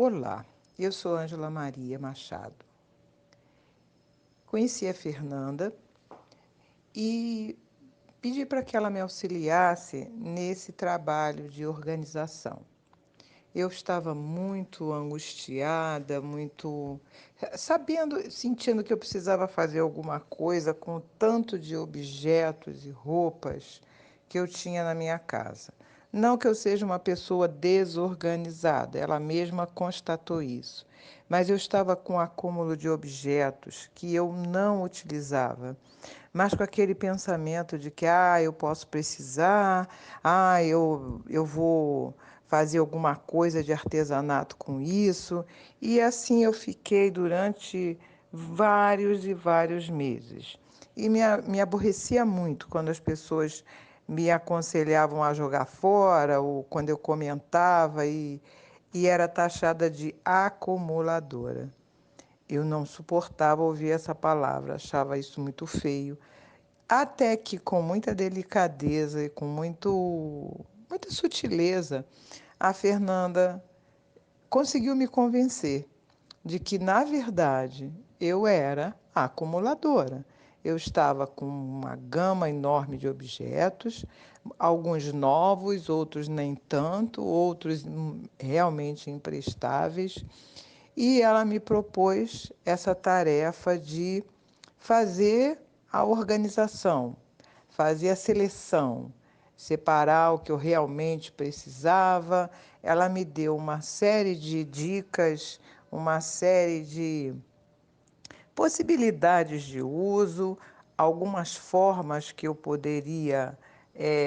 Olá, eu sou Ângela Maria Machado. Conheci a Fernanda e pedi para que ela me auxiliasse nesse trabalho de organização. Eu estava muito angustiada, muito sabendo, sentindo que eu precisava fazer alguma coisa com o tanto de objetos e roupas que eu tinha na minha casa. Não que eu seja uma pessoa desorganizada, ela mesma constatou isso, mas eu estava com um acúmulo de objetos que eu não utilizava, mas com aquele pensamento de que eu posso precisar, eu vou fazer alguma coisa de artesanato com isso. E assim eu fiquei durante vários e vários meses. E me aborrecia muito quando as pessoas me aconselhavam a jogar fora, ou quando eu comentava e era taxada de acumuladora. Eu não suportava ouvir essa palavra, achava isso muito feio. Até que, com muita delicadeza e com muita sutileza, a Fernanda conseguiu me convencer de que, na verdade, eu era a acumuladora. Eu estava com uma gama enorme de objetos, alguns novos, outros nem tanto, outros realmente imprestáveis. E ela me propôs essa tarefa de fazer a organização, fazer a seleção, separar o que eu realmente precisava. Ela me deu uma série de dicas, uma série de possibilidades de uso, algumas formas que eu poderia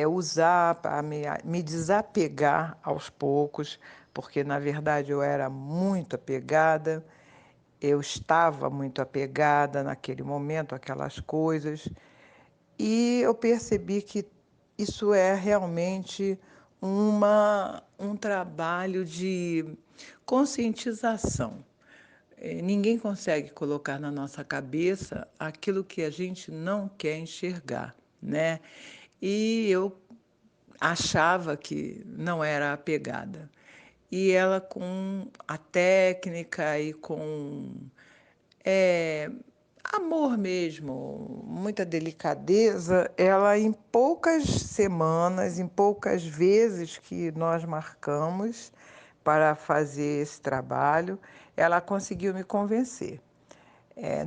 usar para me desapegar aos poucos, porque na verdade eu era muito apegada, eu estava muito apegada naquele momento àquelas coisas, e eu percebi que isso é realmente um trabalho de conscientização. Ninguém consegue colocar na nossa cabeça aquilo que a gente não quer enxergar, né? E eu achava que não era apegada. E ela, com a técnica e com é, amor mesmo, muita delicadeza, ela, em poucas semanas, em poucas vezes que nós marcamos para fazer esse trabalho, ela conseguiu me convencer.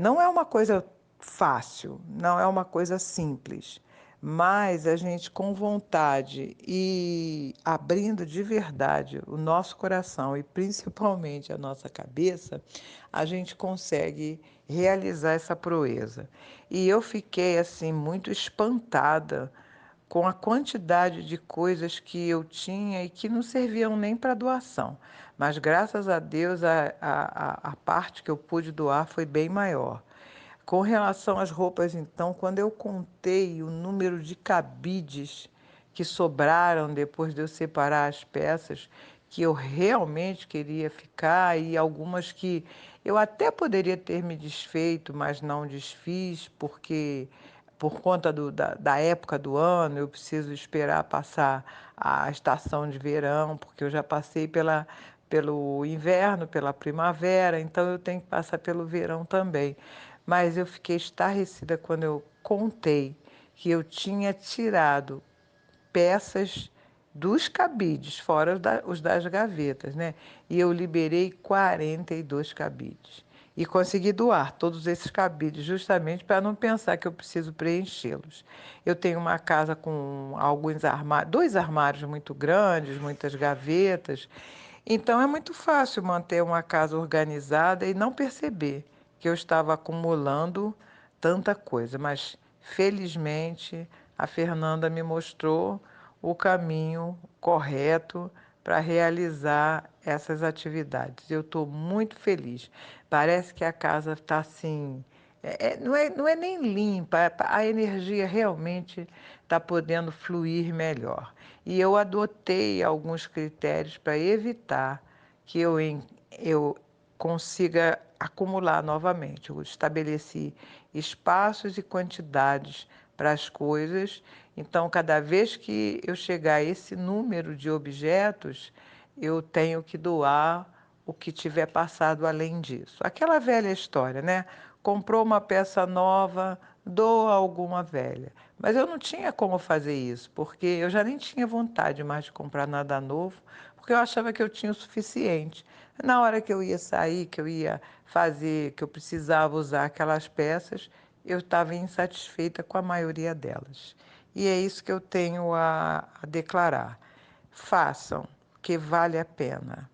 Não é uma coisa fácil, não é uma coisa simples, mas a gente, com vontade e abrindo de verdade o nosso coração e principalmente a nossa cabeça, a gente consegue realizar essa proeza. E eu fiquei assim muito espantada com a quantidade de coisas que eu tinha e que não serviam nem para doação. Mas graças a Deus a parte que eu pude doar foi bem maior. Com relação às roupas, então, quando eu contei o número de cabides que sobraram depois de eu separar as peças que eu realmente queria ficar, e algumas que eu até poderia ter me desfeito, mas não desfiz, porque por conta da época do ano, eu preciso esperar passar a estação de verão, porque eu já passei pelo inverno, pela primavera, então eu tenho que passar pelo verão também. Mas eu fiquei estarrecida quando eu contei que eu tinha tirado peças dos cabides, fora os das gavetas, né? E eu liberei 42 cabides. E consegui doar todos esses cabides, justamente para não pensar que eu preciso preenchê-los. Eu tenho uma casa com alguns armários, dois armários muito grandes, muitas gavetas. Então é muito fácil manter uma casa organizada e não perceber que eu estava acumulando tanta coisa. Mas, felizmente, a Fernanda me mostrou o caminho correto para realizar essas atividades. Eu estou muito feliz. Parece que a casa está assim. Não é nem limpa, a energia realmente está podendo fluir melhor. E eu adotei alguns critérios para evitar que eu consiga acumular novamente. Eu estabeleci espaços e quantidades para as coisas. Então, cada vez que eu chegar a esse número de objetos, eu tenho que doar o que tiver passado além disso. Aquela velha história, né? Comprou uma peça nova, doa alguma velha. Mas eu não tinha como fazer isso, porque eu já nem tinha vontade mais de comprar nada novo, porque eu achava que eu tinha o suficiente. Na hora que eu ia sair, que eu ia fazer, que eu precisava usar aquelas peças, eu estava insatisfeita com a maioria delas. E é isso que eu tenho a declarar. Façam, que vale a pena.